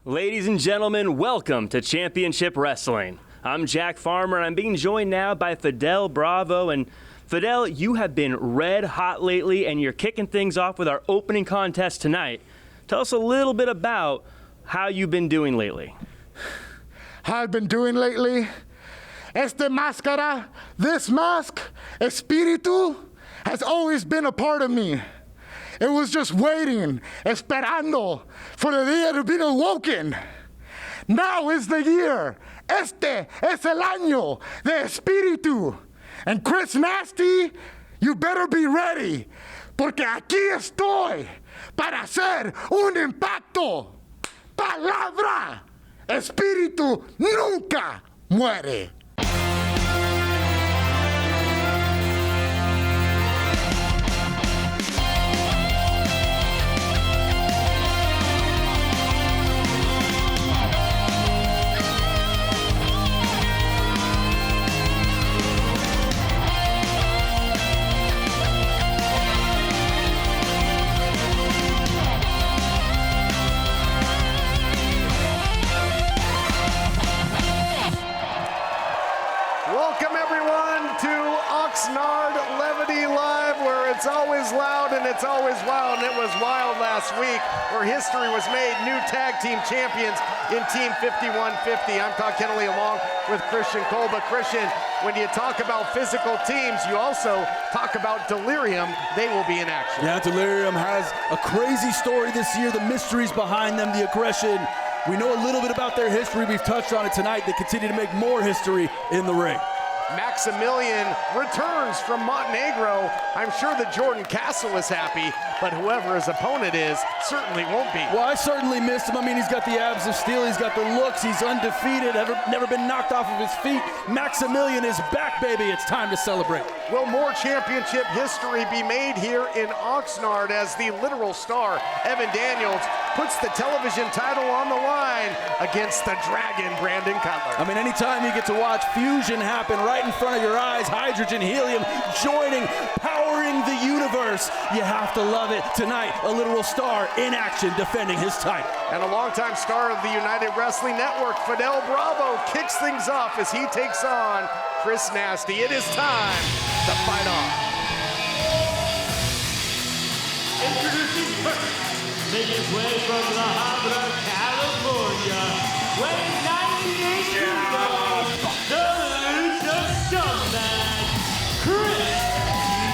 Ladies and gentlemen, welcome to Championship Wrestling. I'm Jack Farmer, and I'm being joined now by Fidel Bravo. And Fidel, you have been red hot lately, and you're kicking things off with our opening contest tonight. Tell us a little bit about how you've been doing lately. How I've been doing lately? Este máscara, this mask, espíritu, has always been a part of me. It was just waiting, esperando for the día to be awoken. Now is the year. Este es el año de espíritu. And Chris Nasty, you better be ready, porque aquí estoy para hacer un impacto. Palabra, espíritu nunca muere. It's always loud and it's always wild, and it was wild last week where history was made. New tag team champions in Team 5150. I'm Todd Kennelly along with Christian Cole. But Christian, when you talk about physical teams, you also talk about Delirium. They will be in action. Yeah, Delirium has a crazy story this year. The mysteries behind them, the aggression. We know a little bit about their history. We've touched on it tonight. They continue to make more history in the ring. Maximilien returns from Montenegro. I'm sure that Jordan Castle is happy, but whoever his opponent is certainly won't be. Well, I certainly missed him. I mean, he's got the abs of steel. He's got the looks. He's undefeated. Never been knocked off of his feet. Maximilien is back, baby. It's time to celebrate. Will more championship history be made here in Oxnard as the literal star, Evan Daniels, puts the television title on the line against the Dragon, Brandon Cutler. I mean, anytime you get to watch fusion happen right in front of your eyes, hydrogen, helium, joining, powering the universe, you have to love it. Tonight, a literal star in action defending his title. And a longtime star of the United Wrestling Network, Fidel Bravo, kicks things off as he takes on Chris Nasty. It is time to fight on. Introducing first, making his way from La Habra, California, weighing 98 kilos, the Lucha Scumbag, Chris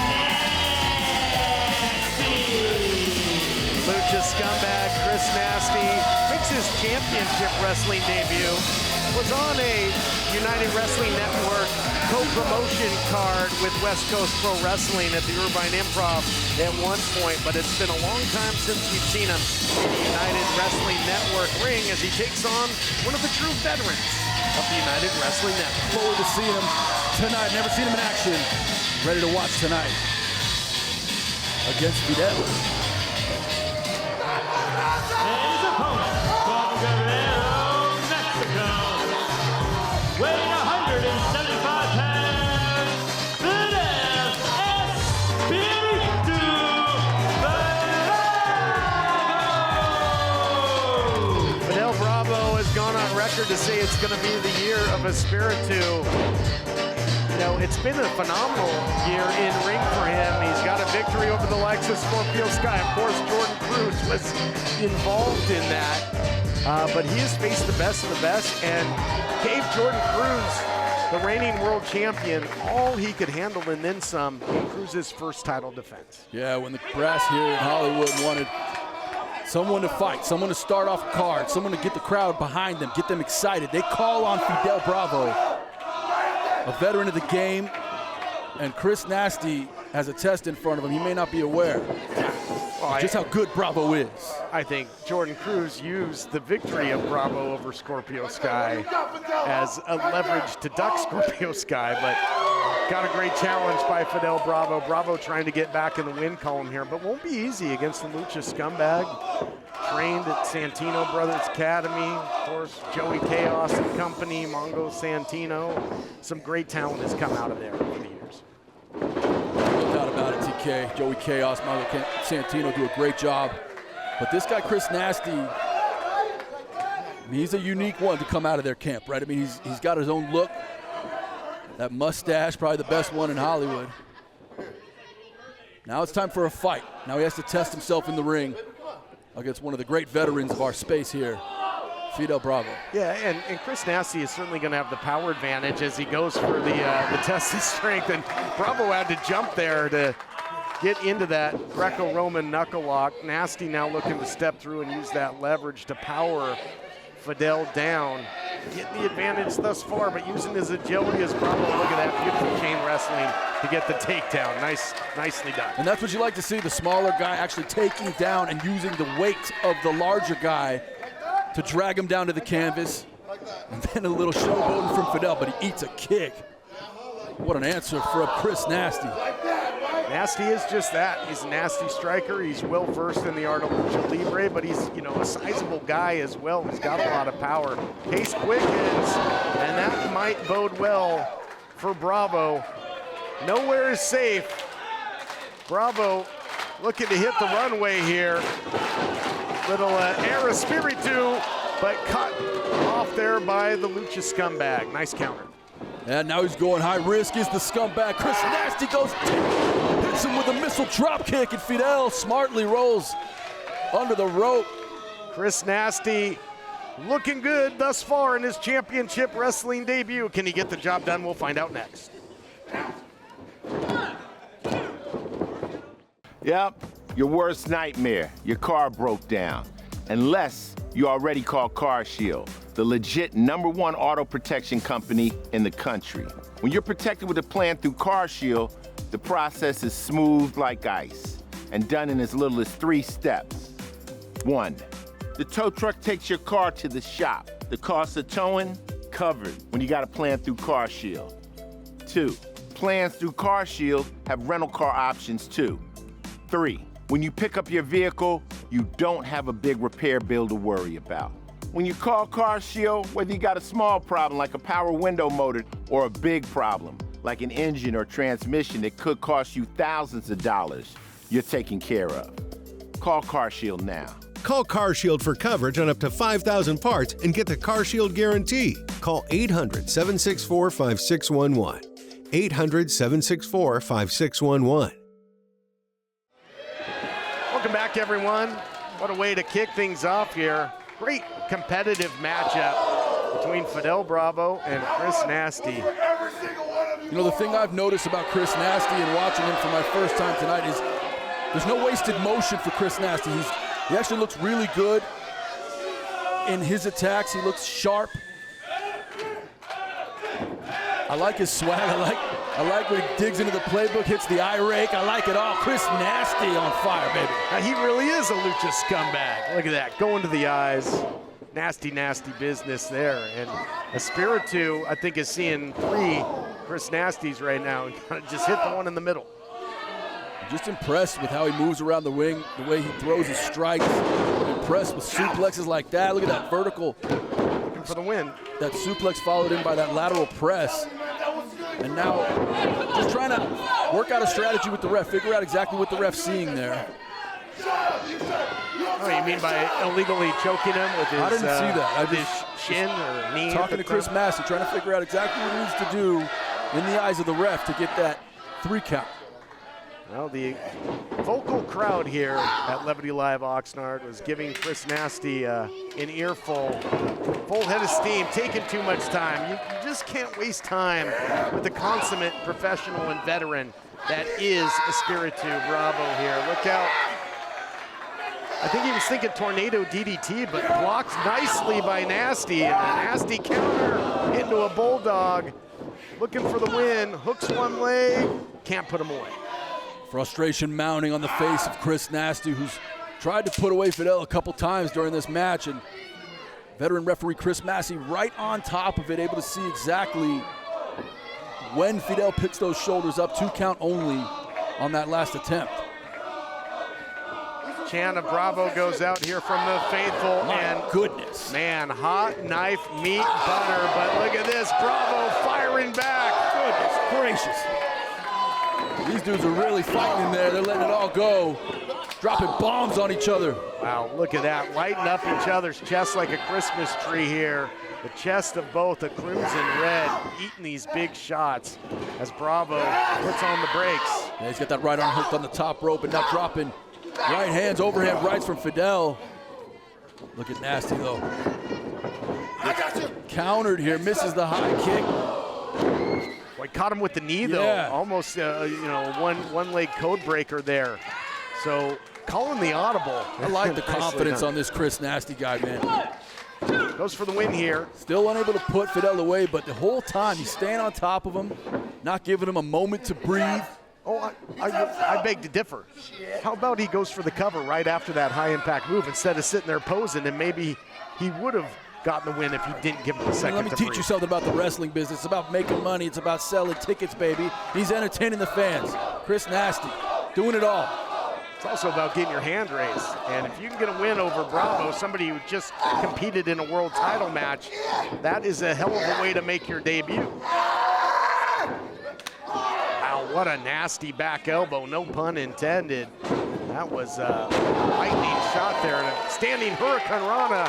Nasty. Lucha Scumbag Chris Nasty makes his championship wrestling debut. Was on a United Wrestling Network co-promotion card with West Coast Pro Wrestling at the Irvine Improv at one point, but it's been a long time since we've seen him in the United Wrestling Network ring as he takes on one of the true veterans of the United Wrestling Network. Forward to seeing him tonight. Never seen him in action. Ready to watch tonight against Fidel. And his opponent from Guerrero, Mexico, weighing 175 pounds, Fidel Espiritu Bravo! Fidel Bravo has gone on record to say it's going to be the year of Espiritu. You know, it's been a phenomenal year in ring for him. He's got a victory over the likes of Scorpio Sky. Of course, Jordan Cruz was involved in that. But he has faced the best of the best and gave Jordan Cruz, the reigning world champion, all he could handle and then some in Cruz's first title defense. Yeah, when the brass here in Hollywood wanted someone to fight, someone to start off a card, someone to get the crowd behind them, get them excited, they call on Fidel Bravo, a veteran of the game, and Chris Nasty has a test in front of him. He may not be aware just how good Bravo is. I think Jordan Cruz used the victory of Bravo over Scorpio Sky as a leverage to duck Scorpio Sky, but got a great challenge by Fidel Bravo. Bravo trying to get back in the win column here, but won't be easy against the Lucha Scumbag. Trained at Santino Brothers Academy, of course, Joey Chaos and company, Mongo Santino. Some great talent has come out of there over the years. No doubt about it, TK. Joey Chaos, Mongo Santino do a great job. But this guy, Chris Nasty, I mean, he's a unique one to come out of their camp, right? I mean, he's got his own look. That mustache, probably the best one in Hollywood. Now it's time for a fight. Now he has to test himself in the ring against one of the great veterans of our space here, Fidel Bravo. Yeah, and Chris Nasty is certainly going to have the power advantage as he goes for the test of strength. And Bravo had to jump there to get into that Greco-Roman knuckle lock. Nasty now looking to step through and use that leverage to power Fidel down. Getting the advantage thus far, but using his agility as Bravo. Look at that beautiful chain wrestling to get the takedown. Nicely done. And that's what you like to see, the smaller guy actually taking down and using the weight of the larger guy to drag him down to the canvas. And then a little showboating from Fidel, but he eats a kick. What an answer from Chris Nasty. Nasty is just that. He's a nasty striker. He's well versed in the art of lucha libre, but he's, you know, a sizable guy as well. He's got a lot of power. Pace quickens, and that might bode well for Bravo. Nowhere is safe. Bravo looking to hit the runway here. Little air espiritu, but cut off there by the lucha scumbag. Nice counter. And now he's going high risk, is the scumbag. Chris Nasty goes deep, hits him with a missile drop kick, and Fidel smartly rolls under the rope. Chris Nasty looking good thus far in his championship wrestling debut. Can he get the job done? We'll find out next. Yep, your worst nightmare. Your car broke down. Unless you already called Car Shield, the legit #1 auto protection company in the country. When you're protected with a plan through Car Shield, the process is smooth like ice and done in as little as 3 steps. 1, the tow truck takes your car to the shop. The cost of towing, covered when you got a plan through Car Shield. 2, plans through Car Shield have rental car options too. 3, when you pick up your vehicle, you don't have a big repair bill to worry about. When you call Car Shield, whether you got a small problem like a power window motor or a big problem like an engine or transmission that could cost you thousands of dollars, you're taken care of. Call Car Shield now. Call Car Shield for coverage on up to 5,000 parts and get the Car Shield guarantee. Call 800-764-5611. 800-764-5611. Welcome back, everyone. What a way to kick things off here. Great competitive matchup between Fidel Bravo and Chris Nasty. You know, the thing I've noticed about Chris Nasty and watching him for my first time tonight is there's no wasted motion for Chris Nasty. He actually looks really good in his attacks. He looks sharp. I like his swag. I like when he digs into the playbook, hits the eye rake. I like it all. Chris Nasty on fire, baby. He really is a lucha scumbag. Look at that, going to the eyes. Nasty, nasty business there. And Espiritu, I think, is seeing 3 Chris Nasties right now and kind of just hit the one in the middle. Just impressed with how he moves around the ring, the way he throws his strikes. Impressed with suplexes like that. Look at that vertical. Looking for the win. That suplex followed in by that lateral press. And now just trying to work out a strategy with the ref, figure out exactly what the ref's seeing there. Oh, you mean by illegally choking him with his, I didn't see that. I his just shin or knee? talking to Chris Nasty, trying to figure out exactly what he needs to do in the eyes of the ref to get that 3 count. Well, the vocal crowd here at Levity Live Oxnard was giving Chris Nasty an earful. Full head of steam, taking too much time. You just can't waste time with the consummate professional and veteran that is Espiritu Bravo here. Look out. I think he was thinking tornado DDT, but blocked nicely by Nasty. And a Nasty counter into a bulldog. Looking for the win, hooks one leg, can't put him away. Frustration mounting on the face of Chris Nasty, who's tried to put away Fidel a couple times during this match, and veteran referee Chris Nasty right on top of it, able to see exactly when Fidel picks those shoulders up, 2 count only on that last attempt. Chant of Bravo goes out here from the faithful. My goodness. Man, hot knife, meat, butter, but look at this, Bravo firing back. Goodness gracious. These dudes are really fighting in there. They're letting it all go. Dropping bombs on each other. Wow, look at that. Lighting up each other's chests like a Christmas tree here. The chest of both, a crimson red, eating these big shots as Bravo puts on the brakes. Yeah, he's got that right arm hooked on the top rope and now dropping right hands, overhand rights from Fidel. Look at Nasty though. I got you. Countered here, misses the high kick. Boy, caught him with the knee though. Yeah. Almost, one leg code breaker there. So calling the audible. I like the Nicely confidence done. on this Chris Nasty guy, man. Goes for the win here. Still unable to put Fidel away, but the whole time he's staying on top of him, not giving him a moment to breathe. Oh, I beg to differ. How about he goes for the cover right after that high impact move instead of sitting there posing, and maybe he would have gotten the win if he didn't give him the second Let me to teach breathe. you something about the wrestling business. It's about making money. It's about selling tickets, baby. He's entertaining the fans. Chris Nasty, doing it all. It's also about getting your hand raised. And if you can get a win over Bravo, somebody who just competed in a world title match, that is a hell of a way to make your debut. Wow, what a nasty back elbow, no pun intended. That was a lightning shot there, and a standing Hurricane Rana.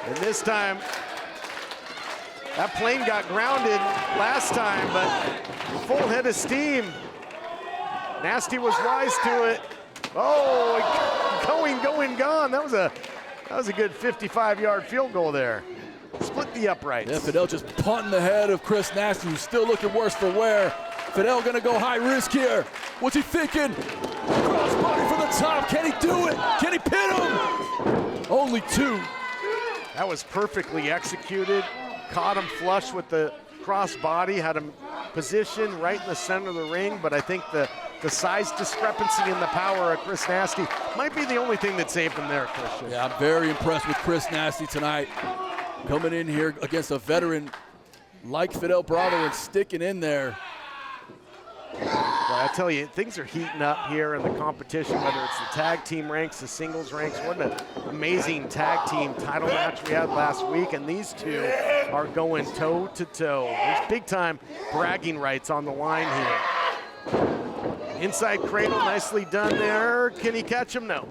And this time, that plane got grounded last time, but full head of steam. Nasty was wise to it. Oh, going, gone. That was a good 55-yard field goal there. Split the uprights. Yeah, Fidel just punting the head of Chris Nasty, who's still looking worse for wear. Fidel gonna go high risk here. What's he thinking? Crossbody from the top. Can he do it? Can he pin him? Only two. That was perfectly executed. Caught him flush with the crossbody, had him positioned right in the center of the ring, but I think the size discrepancy and the power of Chris Nasty might be the only thing that saved him there, Christian. Yeah, I'm very impressed with Chris Nasty tonight. Coming in here against a veteran like Fidel Bravo and sticking in there. Well, I tell you, things are heating up here in the competition, whether it's the tag team ranks, the singles ranks. What an amazing tag team title match we had last week, and these two are going toe-to-toe. There's big-time bragging rights on the line here. Inside cradle, nicely done there. Can he catch him? No.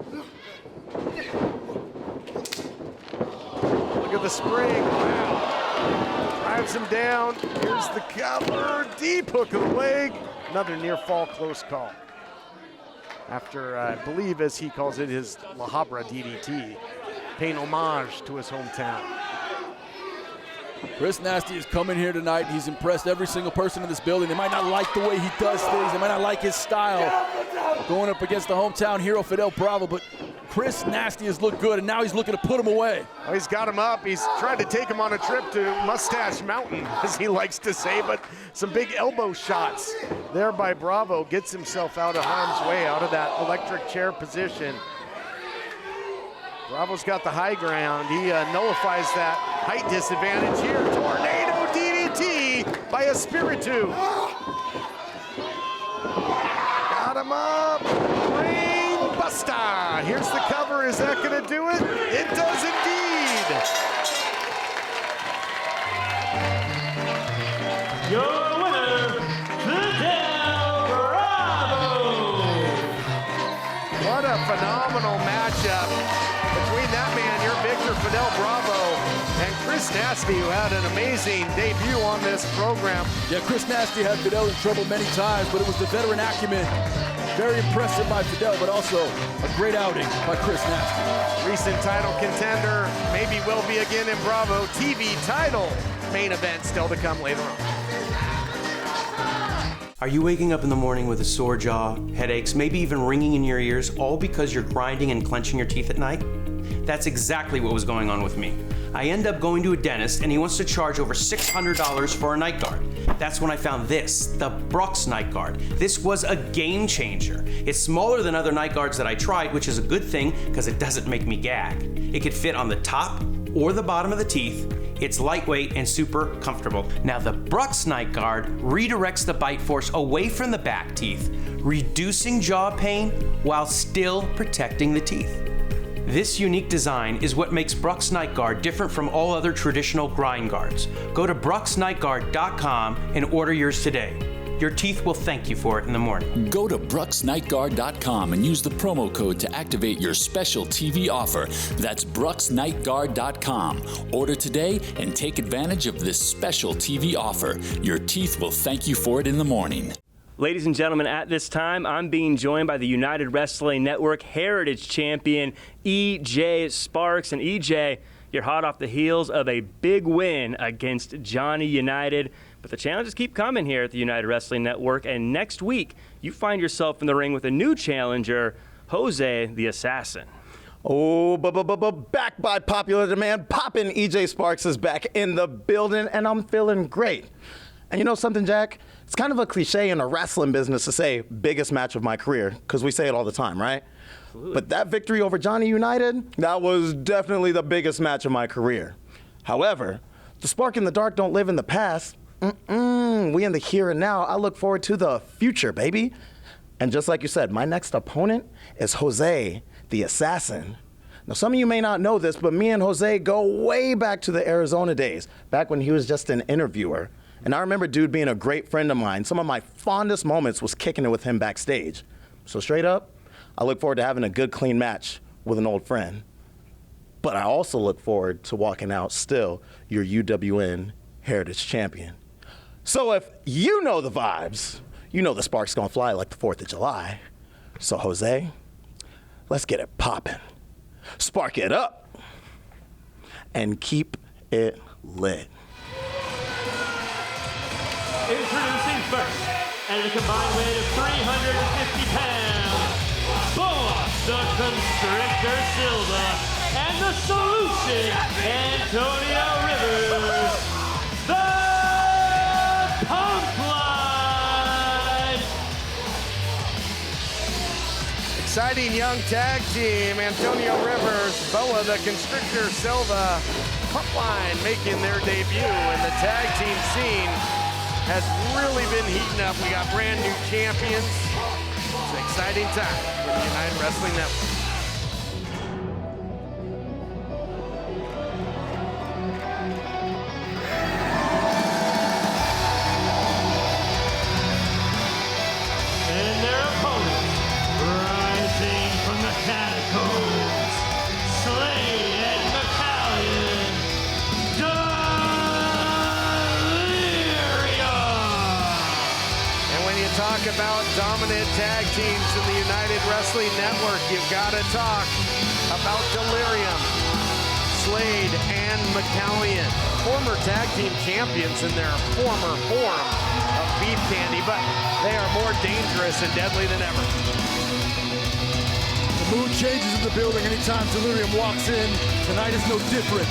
Look at the spring. Wow. Drives him down. Here's the cover. Deep hook of the leg. Another near fall close call. After, I believe, as he calls it, his La Habra DDT, paying homage to his hometown. Chris Nasty is coming here tonight. He's impressed every single person in this building. They might not like the way he does things. They might not like his style going up against the hometown hero, Fidel Bravo, but Chris Nasty has looked good, and now he's looking to put him away. Well, he's got him up. He's tried to take him on a trip to Mustache Mountain, as he likes to say, but some big elbow shots there by Bravo. Gets himself out of harm's way, out of that electric chair position. Bravo's got the high ground. He nullifies that height disadvantage here. Tornado DDT by Espiritu. Got him up. Brain buster. Here's the cover. Is that going to do it? It does indeed. Your winner, Fidel Bravo. What a phenomenal matchup between that man, your victor, Fidel Bravo, and Chris Nasty, who had an amazing debut on this program. Yeah, Chris Nasty had Fidel in trouble many times, but it was the veteran acumen. Very impressive by Fidel, but also a great outing by Chris Nasty. Recent title contender, maybe will be again in Bravo. TV title main event still to come later on. Are you waking up in the morning with a sore jaw, headaches, maybe even ringing in your ears, all because you're grinding and clenching your teeth at night? That's exactly what was going on with me. I end up going to a dentist and he wants to charge over $600 for a night guard. That's when I found this, the Brooks night guard. This was a game changer. It's smaller than other night guards that I tried, which is a good thing because it doesn't make me gag. It could fit on the top or the bottom of the teeth. It's lightweight and super comfortable. Now the Brooks night guard redirects the bite force away from the back teeth, reducing jaw pain while still protecting the teeth. This unique design is what makes Brooks Night Guard different from all other traditional grind guards. Go to brooksnightguard.com and order yours today. Your teeth will thank you for it in the morning. Go to BruxNightGuard.com and use the promo code to activate your special TV offer. That's BruxNightGuard.com. Order today and take advantage of this special TV offer. Your teeth will thank you for it in the morning. Ladies and gentlemen, at this time, I'm being joined by the United Wrestling Network Heritage Champion, E.J. Sparks. And E.J., you're hot off the heels of a big win against Johnny United. But the challenges keep coming here at the United Wrestling Network. And next week, you find yourself in the ring with a new challenger, Jose the Assassin. Oh, back by popular demand, Poppin' EJ Sparks is back in the building, and I'm feeling great. And you know something, Jack? It's kind of a cliche in the wrestling business to say biggest match of my career, because we say it all the time, right? Absolutely. But that victory over Johnny United, that was definitely the biggest match of my career. However, the spark in the dark don't live in the past. We in the here and now. I look forward to the future, baby. And just like you said, my next opponent is Jose the Assassin. Now, some of you may not know this, but me and Jose go way back to the Arizona days, back when he was just an interviewer. And I remember dude being a great friend of mine. Some of my fondest moments was kicking it with him backstage. So straight up, I look forward to having a good, clean match with an old friend. But I also look forward to walking out still your UWN Heritage Champion. So if you know the vibes, you know the spark's gonna fly like the 4th of July. So Jose, let's get it poppin'. Spark it up and keep it lit. Introducing first, at a combined weight of 350 pounds, Boa the Constrictor Silva, and the Solution, Antonio Rivers, the Pump Line. Exciting young tag team, Antonio Rivers, Boa the Constrictor Silva, Pump Line making their debut in the tag team scene. Has really been heating up. We got brand new champions. It's an exciting time for the United Wrestling Network. And their opponent, rising from the catacombs, Slade and Maximilien, Talk about dominant tag teams in the United Wrestling Network. You've got to talk about Delirium, Slade, and Maximilien, former tag team champions in their former form of beef candy, but they are more dangerous and deadly than ever. The mood changes in the building anytime Delirium walks in. Tonight is no different.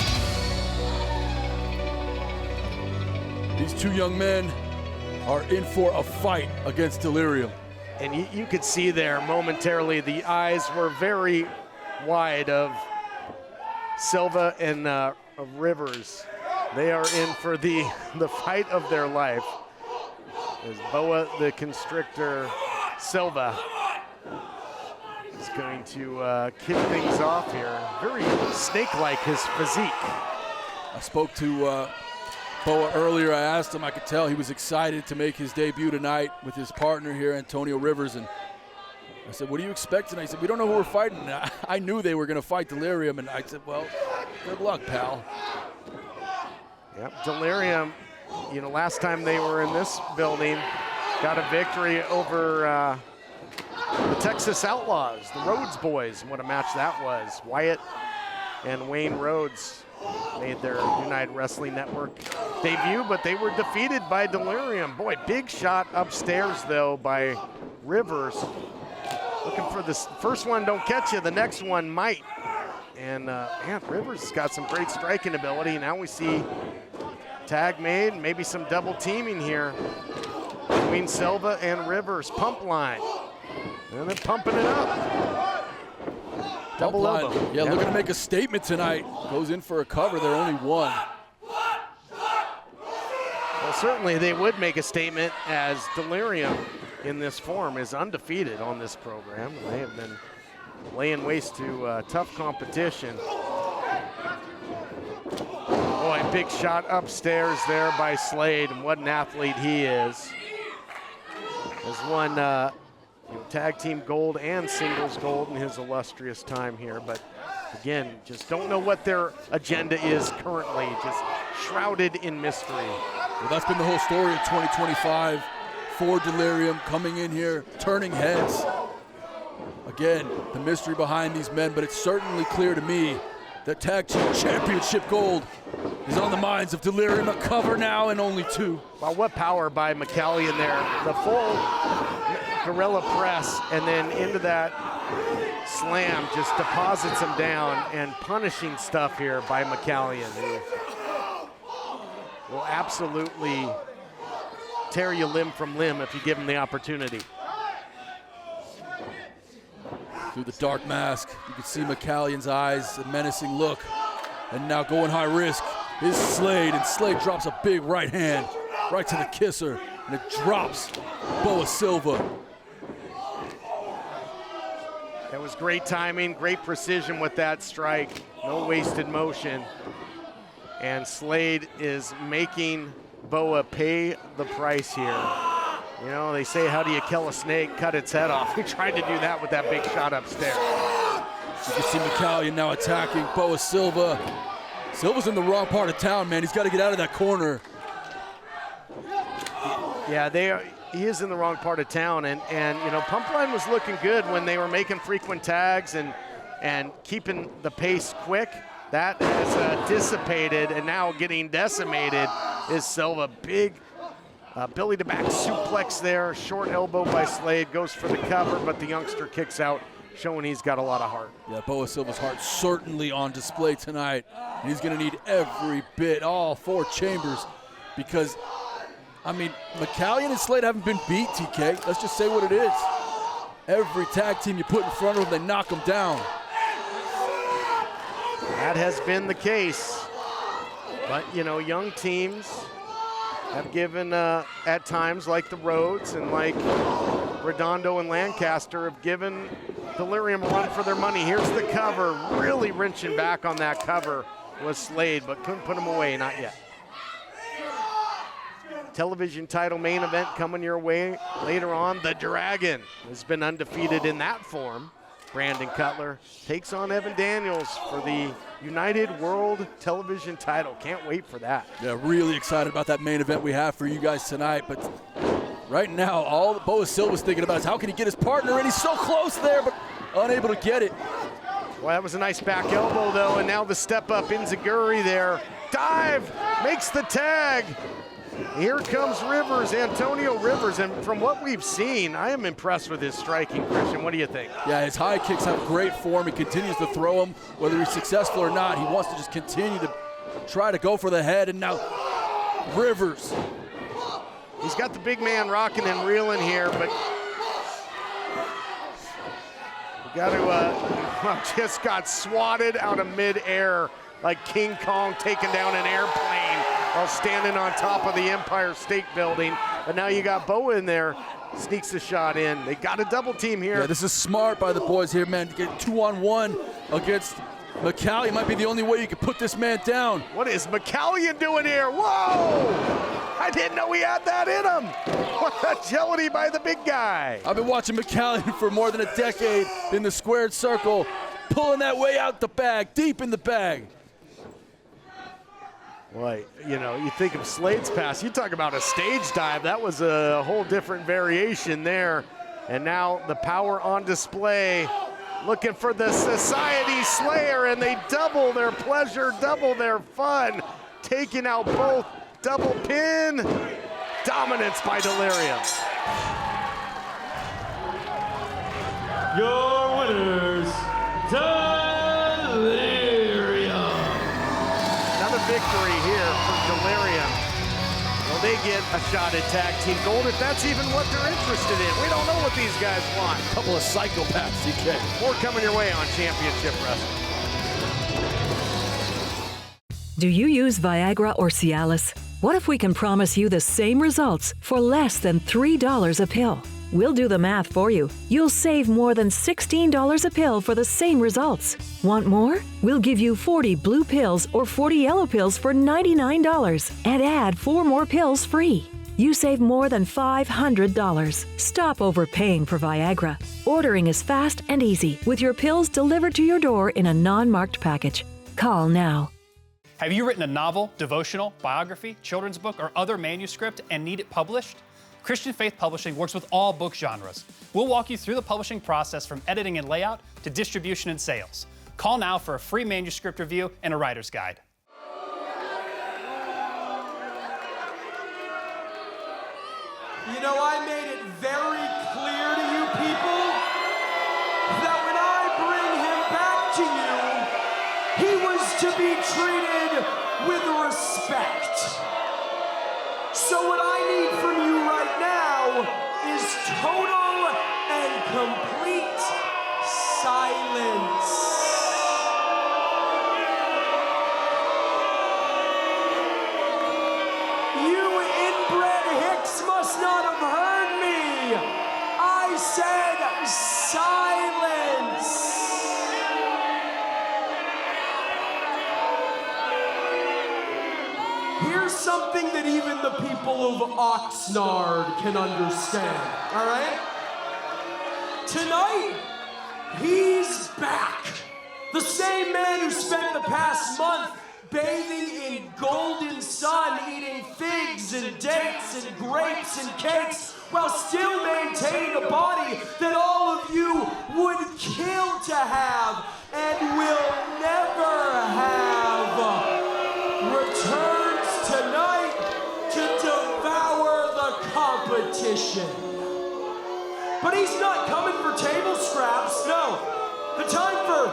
These two young men are in for a fight against Delirium. And you could see there momentarily the eyes were very wide of Silva and Rivers. They are in for the fight of their life. As Boa the Constrictor Silva is going to kick things off here. Very snake-like, his physique. I spoke to Boa earlier. I asked him, I could tell he was excited to make his debut tonight with his partner here, Antonio Rivers. And I said, what do you expect tonight? He said, we don't know who we're fighting. And I knew they were going to fight Delirium. And I said, well, good luck, pal. Yep, Delirium, you know, last time they were in this building, got a victory over the Texas Outlaws, the Rhodes Boys, and what a match that was. Wyatt and Wayne Rhodes made their United Wrestling Network debut, but they were defeated by Delirium. Boy, big shot upstairs, though, by Rivers. Looking for this first one, don't catch you. The next one might. And man, Rivers has got some great striking ability. Now we see tag made, maybe some double teaming here between Silva and Rivers. Pump line. And they're pumping it up. Double elbow. Yeah, looking to make a statement tonight. Goes in for a cover. They're only one. Well, certainly they would make a statement, as Delirium in this form is undefeated on this program. They have been laying waste to tough competition. Boy, big shot upstairs there by Slade, and what an athlete he is. has won tag team gold and singles gold in his illustrious time here. But again, just don't know what their agenda is currently, just shrouded in mystery. Well, that's been the whole story of 2025 for Delirium, coming in here, turning heads. Again, the mystery behind these men, but it's certainly clear to me that Tag Team Championship gold is on the minds of Delirium. A cover now and only 2. Wow, what power by Maximilien there. The full gorilla press and then into that slam just deposits him down, and punishing stuff here by Maximilien, who will absolutely tear you limb from limb if you give him the opportunity. Through the dark mask, you can see Maximilien's eyes, a menacing look. And now going high risk is Slade, and Slade drops a big right hand right to the kisser, and it drops Boa Silva. That was great timing, great precision with that strike, no wasted motion. And Slade is making Boa pay the price here. You know, they say, how do you kill a snake? Cut its head off. He tried to do that with that big shot upstairs. You can see Maximilien now attacking Boa Silva. Silva's in the wrong part of town, man. He's got to get out of that corner. Yeah, he is in the wrong part of town, and you know, Pumpline was looking good when they were making frequent tags and keeping the pace quick. That has dissipated, and now getting decimated is Silva. Big belly to back suplex there, short elbow by Slade, goes for the cover, but the youngster kicks out, showing he's got a lot of heart. Yeah, Boa Silva's heart certainly on display tonight. And he's gonna need every bit, all 4 chambers, because, I mean, Maximilien and Slade haven't been beat, TK. Let's just say what it is. Every tag team you put in front of them, they knock them down. That has been the case. But, you know, young teams have given, at times, like the Rhodes and like Redondo and Lancaster, have given Delirium a run for their money. Here's the cover. Really wrenching back on that cover was Slade, but couldn't put him away, not yet. Television title main event coming your way later on. The Dragon has been undefeated in that form. Brandon Cutler takes on Evan Daniels for the United World Television title. Can't wait for that. Yeah, really excited about that main event we have for you guys tonight. But right now, all Boa Silva's thinking about is how can he get his partner in. He's so close there, but unable to get it. Well, that was a nice back elbow, though, and now the step up Inzaguri there. Dive, makes the tag. Here comes Rivers, Antonio Rivers, and from what we've seen, I am impressed with his striking, Christian. What do you think? Yeah, his high kicks have great form. He continues to throw them, whether he's successful or not. He wants to just continue to try to go for the head, and now Rivers. He's got the big man rocking and reeling here, but we got to, just got swatted out of midair like King Kong taking down an airplane while standing on top of the Empire State Building. But now you got Boa in there, sneaks the shot in. They got a double team here. Yeah, this is smart by the boys here, man, to get 2-on-1 against Maximilien. Might be the only way you can put this man down. What is Maximilien doing here? Whoa! I didn't know he had that in him. What agility by the big guy. I've been watching Maximilien for more than a decade in the squared circle, pulling that way out the bag, deep in the bag. Boy, you know, you think of Slade's pass, you talk about a stage dive. That was a whole different variation there. And now the power on display, looking for the Society Slayer, and they double their pleasure, double their fun, taking out both. Double pin, dominance by Delirium. Your winners, Delirium. Another victory here for Delirium. Well, they get a shot at tag team gold if that's even what they're interested in. We don't know what these guys want. A couple of psychopaths, DK. More coming your way on Championship Wrestling. Do you use Viagra or Cialis? What if we can promise you the same results for less than $3 a pill? We'll do the math for you. You'll save more than $16 a pill for the same results. Want more? We'll give you 40 blue pills or 40 yellow pills for $99 and add 4 more pills free. you save more than $500. Stop overpaying for Viagra. Ordering is fast and easy with your pills delivered to your door in a non-marked package. Call now. Have you written a novel, devotional, biography, children's book, or other manuscript and need it published? Christian Faith Publishing works with all book genres. We'll walk you through the publishing process from editing and layout to distribution and sales. Call now for a free manuscript review and a writer's guide. You know, I made it very clear to you people that when I bring him back to you, he was to be treated with respect. So what I need from you right now is total and complete silence. You inbred hicks must not have heard me. I said silence. Here's something that even the people of Oxnard can understand, all right? Tonight, he's back. The same man who spent the past month bathing in golden sun, eating figs and dates and grapes and cakes, while still maintaining a body that all of you would kill to have and will never have, returns tonight to devour the competition. But he's not coming for table scraps, no. The time for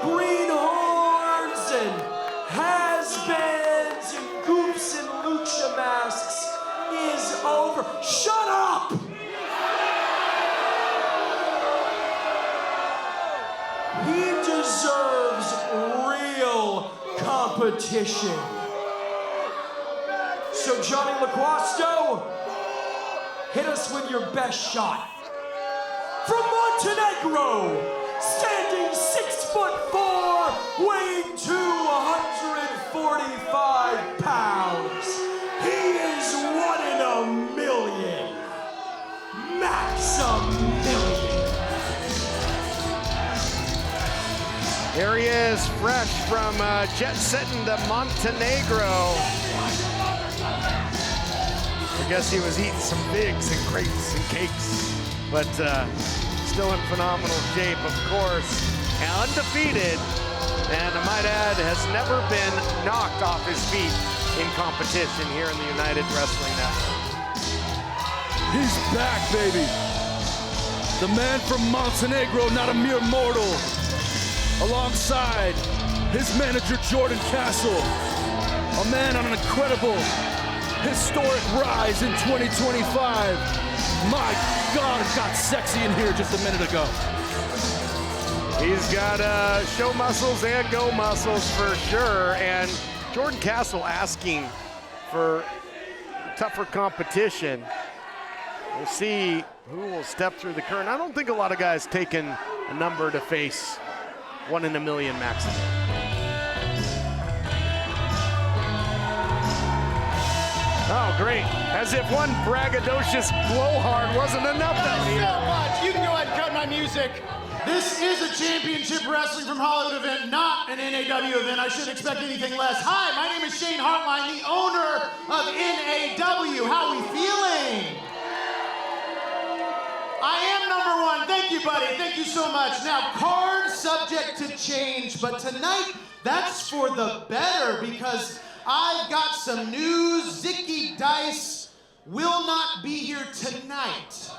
greenhorns and has-beens and goofs and lucha masks is over. Shut up! He deserves real competition. So Johnny LaQuasto, hit us with your best shot. From Montenegro, standing 6'4", weighing 245 pounds. He is 1 in a million. Maximilien. Here he is, fresh from jet setting to Montenegro. I guess he was eating some figs and grapes and cakes, but still in phenomenal shape, of course, and undefeated, and I might add, has never been knocked off his feet in competition here in the United Wrestling Network. He's back, baby. The man from Montenegro, not a mere mortal. Alongside his manager, Jordan Castle, a man on an incredible, historic rise in 2025. My God, it got sexy in here just a minute ago. He's got show muscles and go muscles for sure, and Jordan Castle asking for tougher competition. We'll see who will step through the current. I don't think a lot of guys taking a number to face 1 in a million Maximilien. Oh, great. As if one braggadocious blowhard wasn't enough. Thank you so much. You can go ahead and cut my music. This is a championship wrestling from Hollywood event, not an NAW event. I shouldn't expect anything less. Hi, my name is Shane Hartline, the owner of NAW. How are we feeling? I am number 1. Thank you, buddy. Thank you so much. Now, card subject to change, but tonight, that's for the better because I've got some news. Zicky Dice will not be here tonight.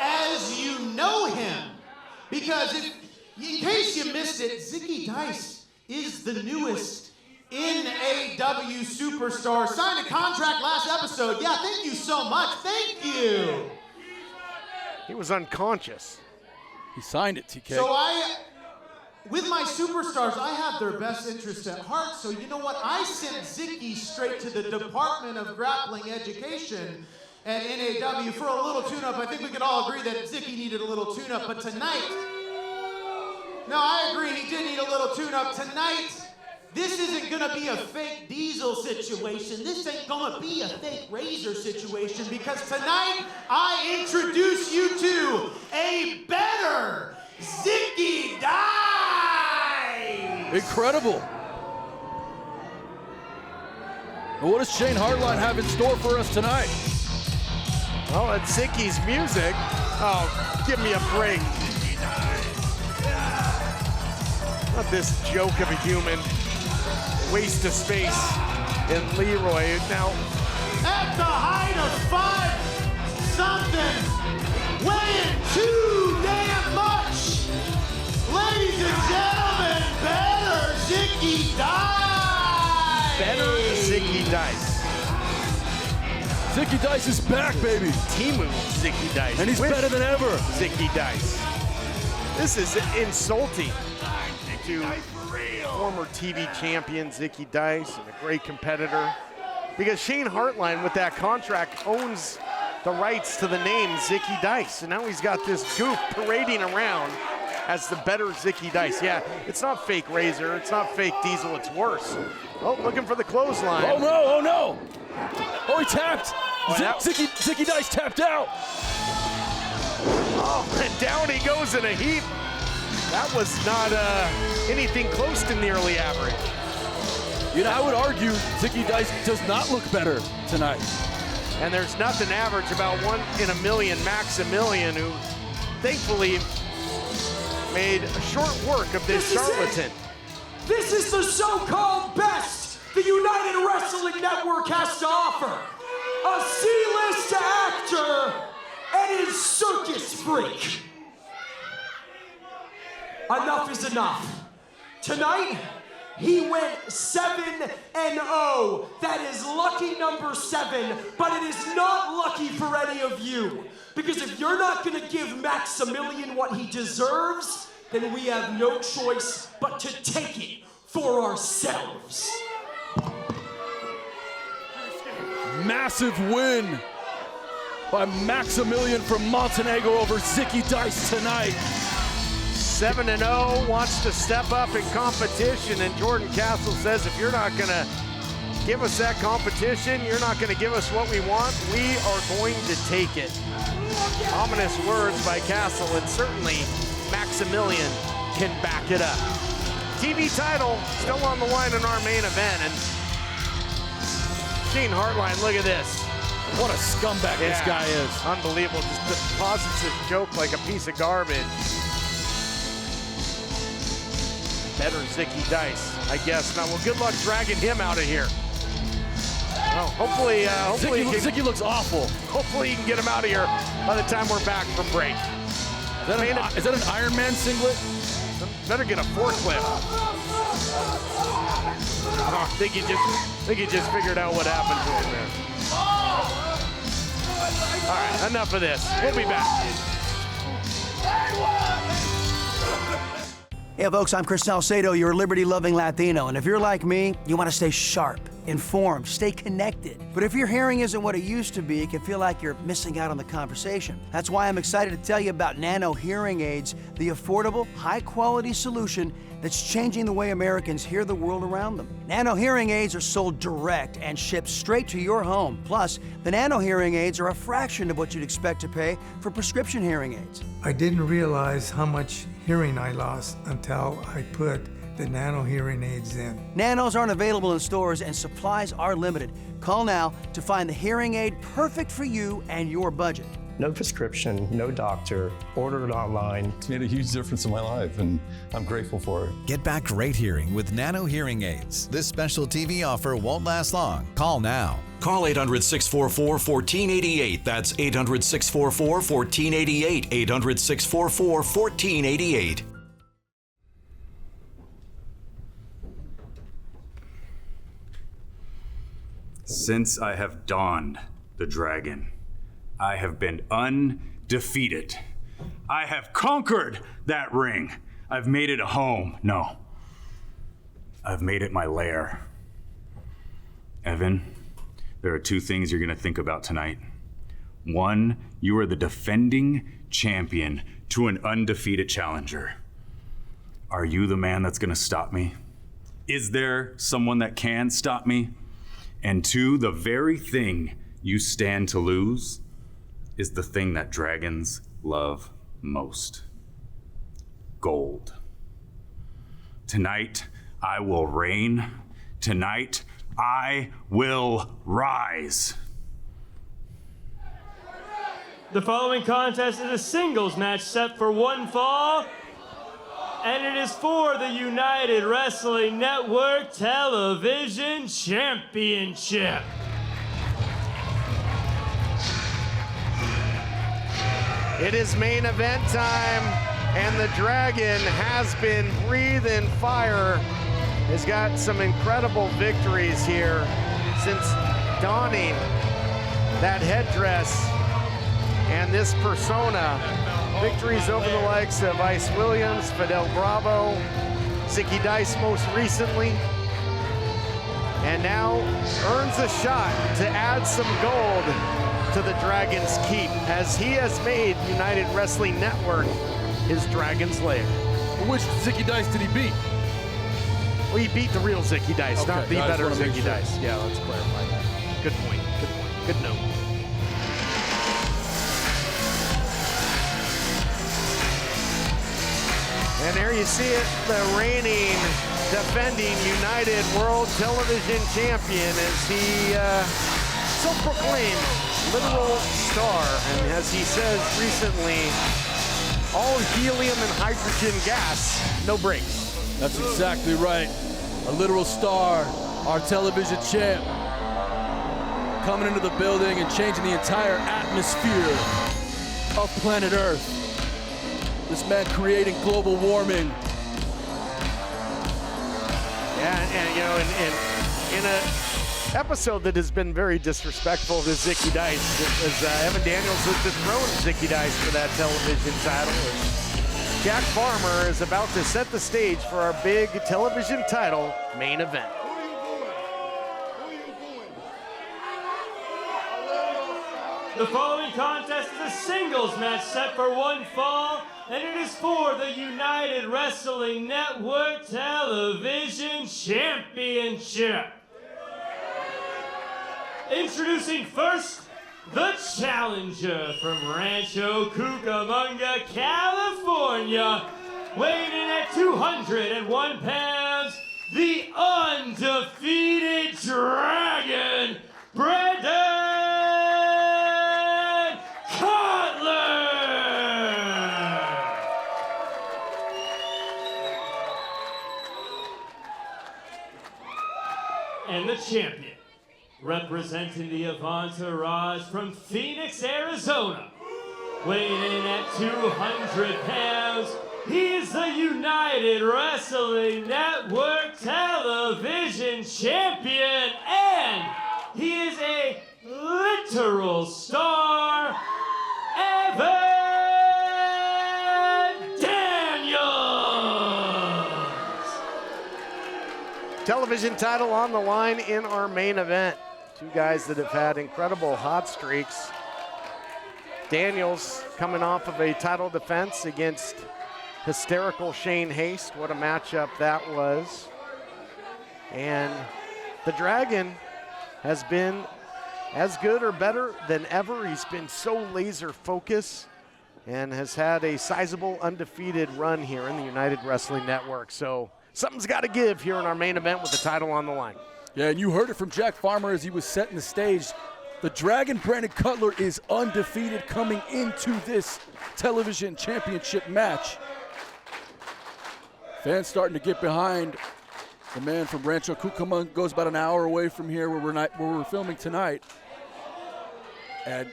As you know him, because in case you missed it, Zicky Dice is the newest NAW superstar. Signed a contract last episode. Yeah, thank you so much. Thank you. He was unconscious. He signed it, TK. So with my superstars, I have their best interest at heart. So you know what? I sent Zicky straight to the Department of Grappling Education at NAW for a little tune-up. I think we could all agree that Zicky needed a little tune-up, but tonight, no, I agree, he did need a little tune-up. Tonight, This isn't gonna be a fake Diesel situation. This ain't gonna be a fake Razor situation, because tonight I introduce you to a better Zicky Dice! Incredible. And what does Shane Hardline have in store for us tonight? Well, it's Zicky's music. Oh, give me a break. Not this joke of a human. Waste of space in Leroy. Now, at the height of 5-something, weighing too damn much, ladies and gentlemen, better Zicky Dice! better Zicky Dice. Zicky Dice is back, baby. Timu Zicky Dice. And he's better than ever. Zicky Dice. This is insulting to former TV champion Zicky Dice and a great competitor, because Shane Hardline with that contract owns the rights to the name Zicky Dice, and now he's got this goof parading around as the better Zicky Dice. Yeah, it's not fake Razor, it's not fake Diesel, it's worse. Oh, looking for the clothesline. Oh no, oh no! Oh, he tapped! Zicky Dice tapped out! Oh, and down he goes in a heap. That was not anything close to nearly average. You know, I would argue Zicky Dice does not look better tonight. And there's nothing average about 1 in a million Maximilien, who thankfully made short work of this charlatan. This is the so-called best the United Wrestling Network has to offer. A C-list actor and his circus freak. Enough is enough. Tonight, he went 7-0. That is lucky number 7, but it is not lucky for any of you. Because if you're not gonna give Maximilien what he deserves, then we have no choice but to take it for ourselves. Massive win by Maximilien from Montenegro over Zicky Dice tonight. 7-0, wants to step up in competition, and Jordan Castle says, if you're not gonna give us that competition, you're not gonna give us what we want, we are going to take it. Ominous words by Castle, and certainly Maximilien can back it up. TV title still on the line in our main event, and Shane Hardline, look at this. What a scumbag this guy is. Unbelievable, just deposits his joke like a piece of garbage. Better Zicky Dice, I guess. Now, well, good luck dragging him out of here. Well, hopefully Zicky looks awful. Hopefully you can get him out of here by the time we're back from break. Is that an Iron Man singlet? Better get a forklift. Oh, I think he just figured out what happened to him there. All right, enough of this. We'll be back. Hey folks, I'm Chris Salcedo, your liberty-loving Latino, and if you're like me, you want to stay sharp, informed, stay connected. But if your hearing isn't what it used to be, it can feel like you're missing out on the conversation. That's why I'm excited to tell you about Nano Hearing Aids, the affordable, high-quality solution that's changing the way Americans hear the world around them. Nano Hearing Aids are sold direct and shipped straight to your home. Plus, the Nano Hearing Aids are a fraction of what you'd expect to pay for prescription hearing aids. I didn't realize how much hearing I lost until I put the Nano Hearing Aids in. Nanos aren't available in stores and supplies are limited. Call now to find the hearing aid perfect for you and your budget. No prescription, no doctor, ordered online. It's made a huge difference in my life, and I'm grateful for it. Get back great hearing with Nano Hearing Aids. This special TV offer won't last long. Call now. Call 800-644-1488. That's 800-644-1488. 800-644-1488. Since I have donned the dragon, I have been undefeated. I have conquered that ring. I've made it a home. No, I've made it my lair. Evan, there are 2 things you're gonna think about tonight. 1, you are the defending champion to an undefeated challenger. Are you the man that's gonna stop me? is there someone that can stop me? And 2, the very thing you stand to lose is the thing that dragons love most. Gold. Tonight, I will reign. Tonight, I will rise. The following contest is a singles match set for 1 fall, and it is for the United Wrestling Network Television Championship. It is main event time, and the Dragon has been breathing fire. Has got some incredible victories here since donning that headdress and this persona. Victories over the likes of Ice Williams, Fidel Bravo, Zicky Dice most recently, and now earns a shot to add some gold to the Dragon's Keep, as he has made United Wrestling Network his Dragon's Lair. Which Zicky Dice did he beat? Well, he beat the real Zicky Dice, Okay, not the I just better wanna make Zicky sure. Dice. Yeah, let's clarify that. Good point, good point, good note. And there you see it, the reigning, defending United World Television Champion as he self-proclaimed literal star. And as he says recently, all helium and hydrogen gas, no brakes. That's exactly right. A literal star, our television champ, coming into the building and changing the entire atmosphere of planet Earth. This man creating global warming. Yeah, and you know, in a episode that has been very disrespectful to Zicky Dice, as Evan Daniels has dethroned Zicky Dice for that television title. And Jack Farmer is about to set the stage for our big television title main event. The following contest is a singles match set for 1 fall, and it is for the United Wrestling Network Television Championship. Introducing first, the challenger from Rancho Cucamonga, California, weighing in at 201 pounds, the undefeated Dragon, Brandon Cutler! And the champion, representing the Entourage from Phoenix, Arizona, weighing in at 200 pounds, he is the United Wrestling Network Television Champion, and he is a literal star, Evan Daniels! Television title on the line in our main event. Two guys that have had incredible hot streaks. Daniels coming off of a title defense against hysterical Shane Haste. What a matchup that was. And the Dragon has been as good or better than ever. He's been so laser focused and has had a sizable undefeated run here in the United Wrestling Network. So something's got to give here in our main event with the title on the line. Yeah, and you heard it from Jack Farmer as he was setting the stage. The Dragon, Brandon Cutler, is undefeated coming into this television championship match. Fans starting to get behind the man from Rancho Cucamonga. Goes about an hour away from here where we're filming tonight. And,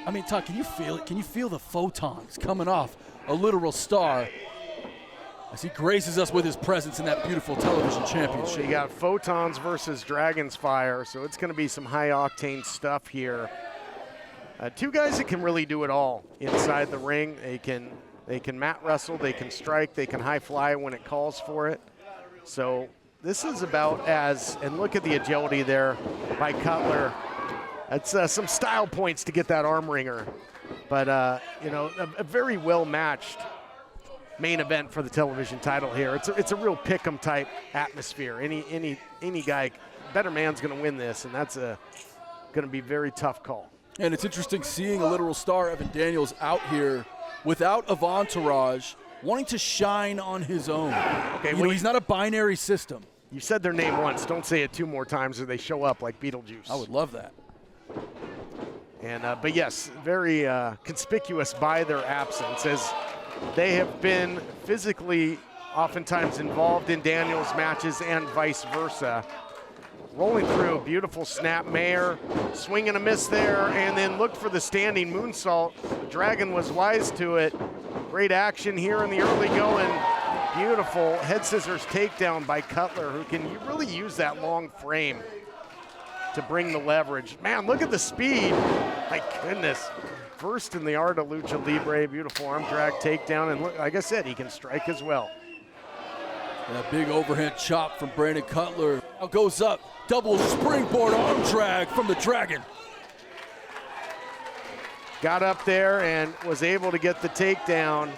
I mean, Todd, can you feel it? Can you feel the photons coming off a literal star as he graces us with his presence in that beautiful television championship? You got Photons versus Dragon's Fire, so it's going to be some high-octane stuff here. Two guys that can really do it all inside the ring. They can mat wrestle, they can strike, they can high fly when it calls for it. So this is about and look at the agility there by Cutler. That's some style points to get that arm wringer. But, you know, a very well-matched main event for the television title here. It's a real pick'em type atmosphere. Any guy, better man's going to win this, and that's going to be a very tough call. And it's interesting seeing a literal star, Evan Daniels, out here without a entourage, wanting to shine on his own. Okay, he's not a binary system. You said their name once. Don't say it 2 more times or they show up like Beetlejuice. I would love that. And but yes, very conspicuous by their absence, as they have been physically oftentimes involved in Daniels' matches and vice versa. Rolling through, beautiful snap Mayer, swing and a miss there, and then looked for the standing moonsault. The Dragon was wise to it. Great action here in the early going. Beautiful head scissors takedown by Cutler, who can really use that long frame to bring the leverage. Man, look at the speed. My goodness. First in the art of Lucha Libre, beautiful arm drag takedown, and look, like I said, he can strike as well. That big overhand chop from Brandon Cutler. Now goes up, double springboard arm drag from the Dragon. Got up there and was able to get the takedown.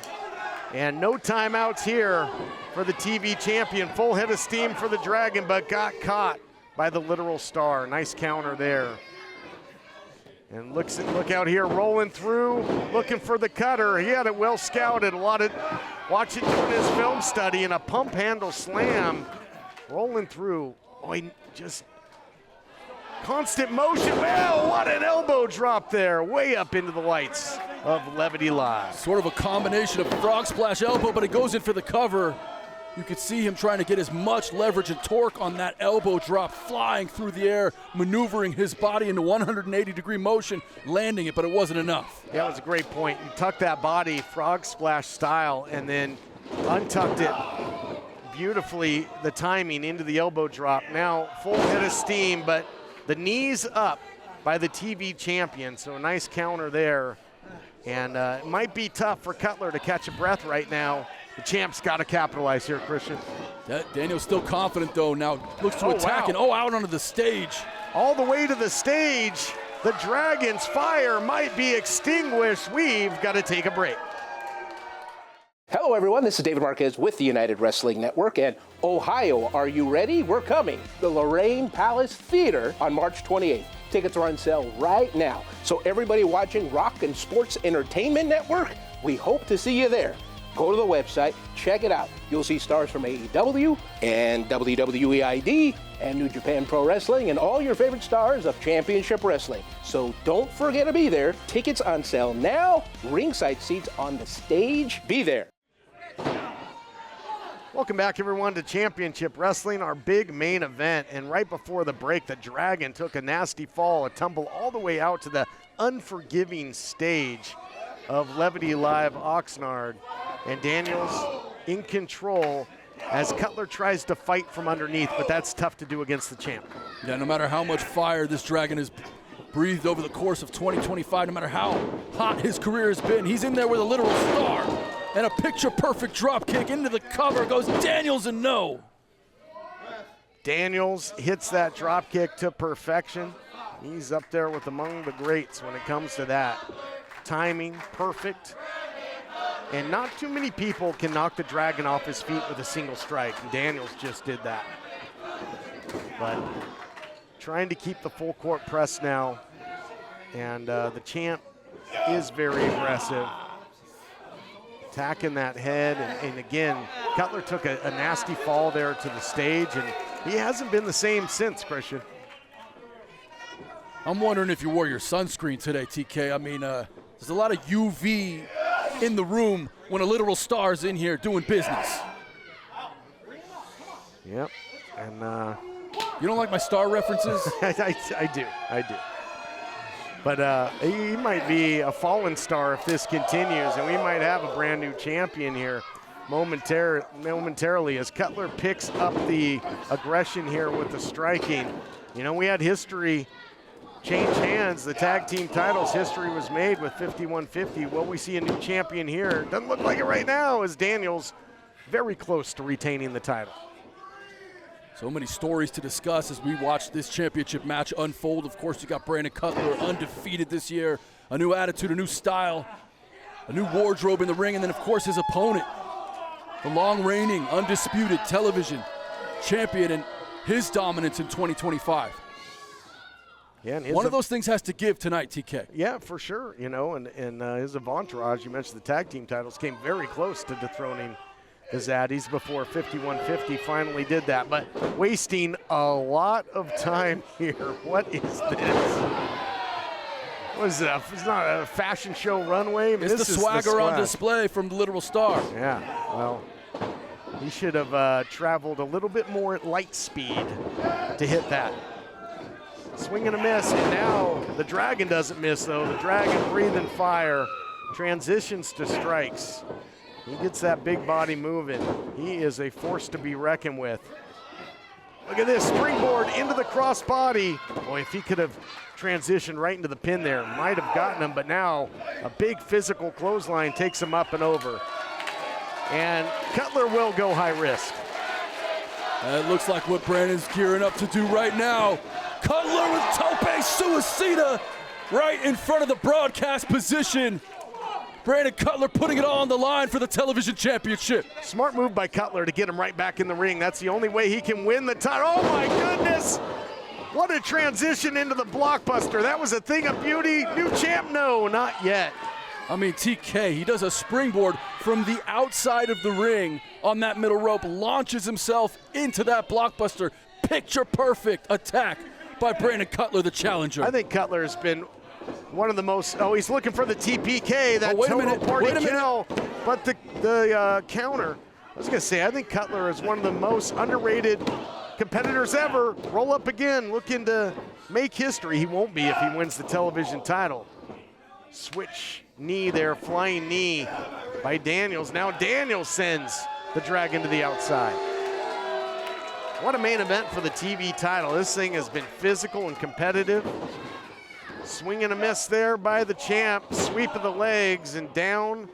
And no timeouts here for the TV champion. Full head of steam for the Dragon, but got caught by the literal star. Nice counter there. And look out here, rolling through, looking for the cutter. He had it well scouted. Watch it doing his film study, and a pump handle slam. Rolling through. Oh, he just constant motion. Well, what an elbow drop there, way up into the lights of Levity Live. Sort of a combination of frog splash elbow, but it goes in for the cover. You could see him trying to get as much leverage and torque on that elbow drop, flying through the air, maneuvering his body into 180-degree motion, landing it, but it wasn't enough. Yeah, that was a great point. You tucked that body frog splash style and then untucked it beautifully, the timing into the elbow drop. Now full head of steam, but the knees up by the TV champion, so a nice counter there. And it might be tough for Cutler to catch a breath right now. The champ's got to capitalize here, Christian. Daniel's still confident, though. Now looks to attack and out onto the stage. All the way to the stage. The Dragon's fire might be extinguished. We've got to take a break. Hello, everyone. This is David Marquez with the United Wrestling Network. And Ohio, are you ready? We're coming. The Lorraine Palace Theater on March 28th. Tickets are on sale right now. So everybody watching Rock and Sports Entertainment Network, we hope to see you there. Go to the website, check it out. You'll see stars from AEW and WWE and New Japan Pro Wrestling and all your favorite stars of Championship Wrestling. So don't forget to be there. Tickets on sale now. Ringside seats on the stage. Be there. Welcome back, everyone, to Championship Wrestling, our big main event. And right before the break, the Dragon took a nasty fall, a tumble all the way out to the unforgiving stage of Levity Live Oxnard. And Daniels in control as Cutler tries to fight from underneath, but that's tough to do against the champ. Yeah, no matter how much fire this Dragon has breathed over the course of 2025, no matter how hot his career has been, he's in there with a literal star. And a picture-perfect drop kick into the cover goes Daniels, and no. Daniels hits that drop kick to perfection. He's up there with among the greats when it comes to that. Timing, perfect. And not too many people can knock the Dragon off his feet with a single strike, and Daniels just did that. But trying to keep the full court press now, and the champ is very aggressive. Attacking that head, and again, Cutler took a nasty fall there to the stage, and he hasn't been the same since, Christian. I'm wondering if you wore your sunscreen today, TK. I mean, there's a lot of UV in the room when a literal star's in here doing business. Yep, and you don't like my star references? I do. But he might be a fallen star if this continues, and we might have a brand new champion here momentarily as Cutler picks up the aggression here with the striking. You know, we had history change hands. The tag team titles, history was made with 51-50. Will we see a new champion here? Doesn't look like it right now, as Daniels very close to retaining the title. So many stories to discuss as we watch this championship match unfold. Of course, you got Brandon Cutler, undefeated this year, a new attitude, a new style, a new wardrobe in the ring, and then, of course, his opponent, the long reigning, undisputed television champion, and his dominance in 2025. Yeah, and one of those things has to give tonight, TK. Yeah, for sure. You know, and his entourage, you mentioned the tag team titles, came very close to dethroning the Zaddies before 5150 finally did that. But wasting a lot of time here. What is this? What is it? It's not a fashion show runway. It's the swagger on display from the Literal Star. Yeah, well, he should have traveled a little bit more at light speed to hit that. Swing and a miss, and now the Dragon doesn't miss, though. The Dragon breathing fire, transitions to strikes. He gets that big body moving. He is a force to be reckoned with. Look at this, springboard into the crossbody. Boy, if he could have transitioned right into the pin there, might have gotten him, but now a big physical clothesline takes him up and over. And Cutler will go high risk. It looks like what Brandon's gearing up to do right now. Cutler with tope suicida right in front of the broadcast position. Brandon Cutler putting it all on the line for the television championship. Smart move by Cutler to get him right back in the ring. That's the only way he can win the title. Oh my goodness! What a transition into the blockbuster. That was a thing of beauty. New champ? No, not yet. I mean, TK, he does a springboard from the outside of the ring on that middle rope, launches himself into that blockbuster. Picture perfect attack by Brandon Cutler, the challenger. I think Cutler has been one of the most, he's looking for the TPK, that total party kill, but the counter. I was gonna say, I think Cutler is one of the most underrated competitors ever. Roll up again, looking to make history. He won't be if he wins the television title. Switch knee there, flying knee by Daniels. Now Daniels sends the Dragon to the outside. What a main event for the TV title. This thing has been physical and competitive. Swing and a miss there by the champ. Sweep of the legs, and down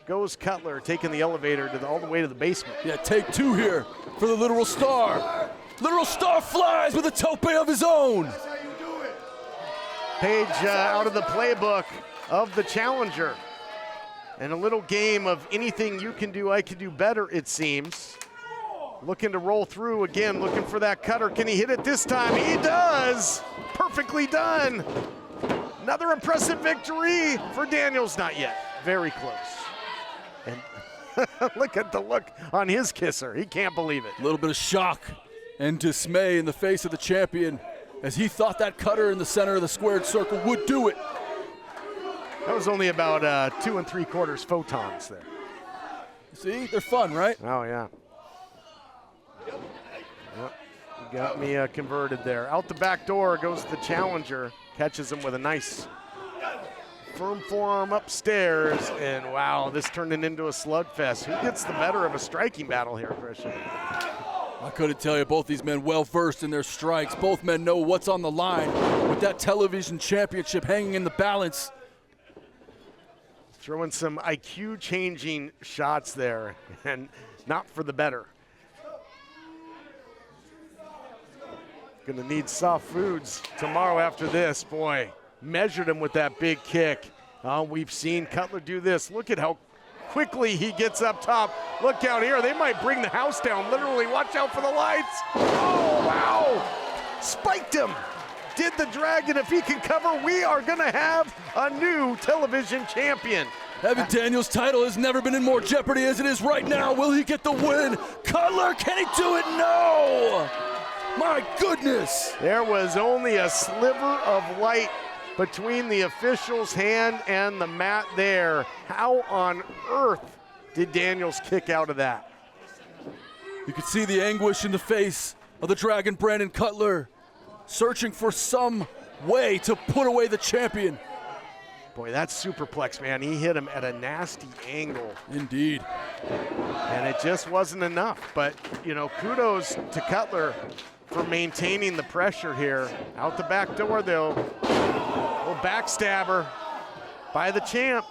goes Cutler, taking the elevator all the way to the basement. Yeah, take two here for the Literal Star. Literal Star flies with a tope of his own. Page out of the playbook of the challenger. And a little game of anything you can do, I can do better, it seems. Looking to roll through again, looking for that cutter. Can he hit it this time? He does! Perfectly done! Another impressive victory for Daniels. Not yet. Very close. And look at the look on his kisser. He can't believe it. A little bit of shock and dismay in the face of the champion as he thought that cutter in the center of the squared circle would do it. That was only about 2 3/4 photons there. See, they're fun, right? Oh, yeah. Yep, you got me converted there. Out the back door goes the challenger. Catches him with a nice firm forearm upstairs. And wow, this turned into a slugfest. Who gets the better of a striking battle here, Christian? I couldn't tell you, both these men well versed in their strikes. Both men know what's on the line with that television championship hanging in the balance. Throwing some IQ changing shots there, and not for the better. Gonna need soft foods tomorrow after this. Boy, measured him with that big kick. We've seen Cutler do this. Look at how quickly he gets up top. Look out here, they might bring the house down. Literally, watch out for the lights. Oh, wow, spiked him. Did the Dragon, if he can cover, we are gonna have a new television champion. Evan Daniels' title has never been in more jeopardy as it is right now. Will he get the win? Cutler, can he do it? No! My goodness! There was only a sliver of light between the official's hand and the mat there. How on earth did Daniels kick out of that? You could see the anguish in the face of the Dragon, Brandon Cutler, searching for some way to put away the champion. Boy, that superplex, man, he hit him at a nasty angle. Indeed. And it just wasn't enough. But, you know, kudos to Cutler for maintaining the pressure here. Out the back door, though. Little backstabber by the champ.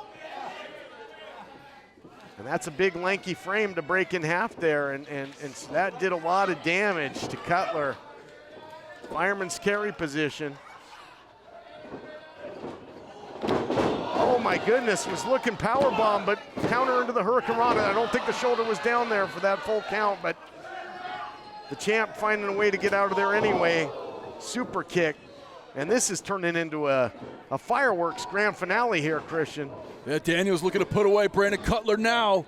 And that's a big lanky frame to break in half there. And so that did a lot of damage to Cutler. Fireman's carry position. Oh my goodness, was looking powerbomb, but counter into the Hurricane Rana. I don't think the shoulder was down there for that full count, but the champ finding a way to get out of there anyway. Super kick. And this is turning into a fireworks grand finale here, Christian. Yeah, Daniels looking to put away Brandon Cutler now.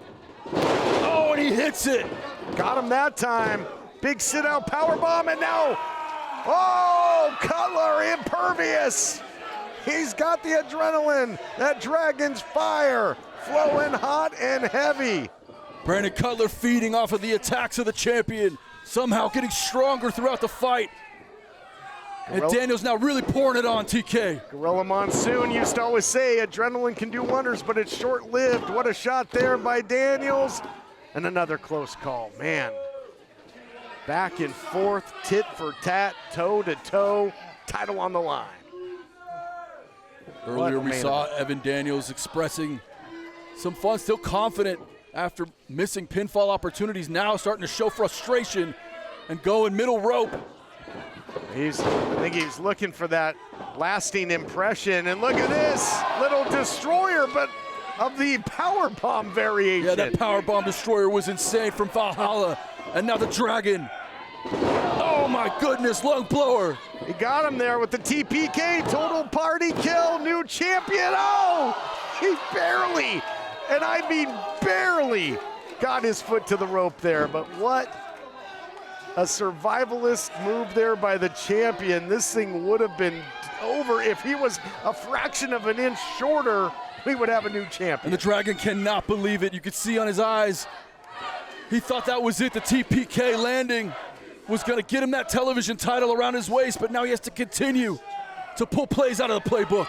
Oh, and he hits it. Got him that time. Big sit-out powerbomb, and now, oh, Cutler impervious. He's got the adrenaline. That Dragon's fire flowing hot and heavy. Brandon Cutler feeding off of the attacks of the champion, somehow getting stronger throughout the fight. And Daniels now really pouring it on, TK. Gorilla Monsoon used to always say adrenaline can do wonders, but it's short-lived. What a shot there by Daniels. And another close call, man. Back and forth, tit for tat, toe to toe, title on the line. Earlier we saw Evan Daniels expressing some fun, still confident after missing pinfall opportunities, now starting to show frustration and going middle rope. I think he's looking for that lasting impression, and look at this, little destroyer, but of the powerbomb variation. Yeah, that powerbomb destroyer was insane from Valhalla, and now the Dragon. Oh my goodness, lung blower. He got him there with the TPK, total party kill, new champion. Oh, he barely, and I mean barely, got his foot to the rope there, but what a survivalist move there by the champion. This thing would have been over if he was a fraction of an inch shorter. We would have a new champion. And the Dragon cannot believe it. You could see on his eyes. He thought that was it. The TPK landing was going to get him that television title around his waist, but now he has to continue to pull plays out of the playbook.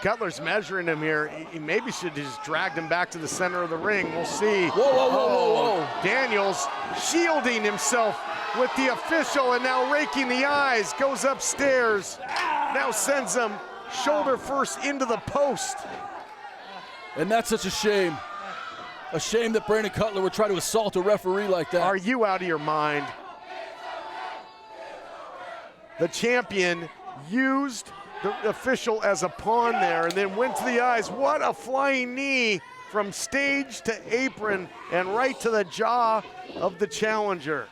Cutler's measuring him here. He maybe should have just dragged him back to the center of the ring. We'll see. Whoa, whoa, whoa, whoa, whoa. Daniels shielding himself with the official and now raking the eyes. Goes upstairs. Now sends him shoulder first into the post. And that's such a shame. A shame that Brandon Cutler would try to assault a referee like that. Are you out of your mind? The champion used the official as a pawn there and then went to the eyes. What a flying knee from stage to apron and right to the jaw of the challenger.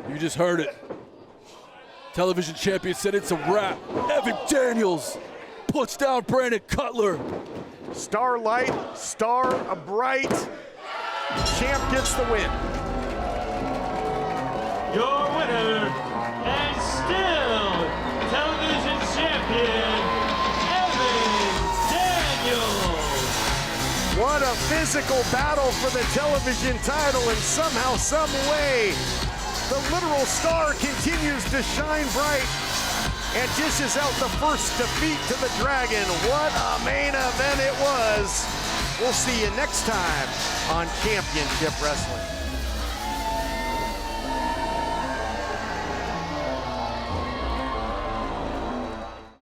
You just heard it. Television champion said it's a wrap. Evan Daniels puts down Brandon Cutler. Starlight, star bright. Champ gets the win. Your winner and still television champion, Evan Daniels. What a physical battle for the television title, and somehow, some way, the literal star continues to shine bright and dishes out the first defeat to the Dragon. What a main event it was. We'll see you next time on Championship Wrestling.